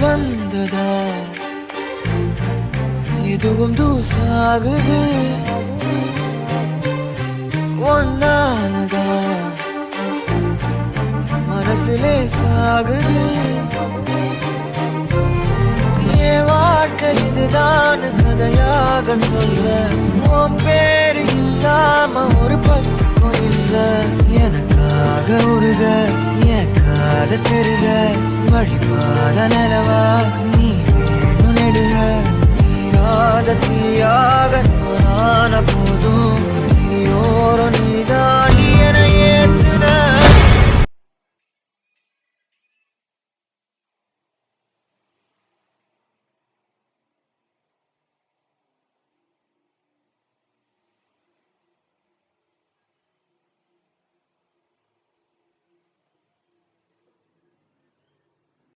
வந்ததா இதுவும் தூசாகுது ஒன்னானதா மனசுலே சாகுது என் வாழ்க்கை இதுதான் கதையாக சொல்ல உன் பேரு இல்லாம ஒரு பக்கம் இல்ல எனக்காக உருக என் காத தெருக வழிபாத நிலவா நீ வேணும் நெடுக தீராத தீயாக நான போதும் நீயோரம் நீதான்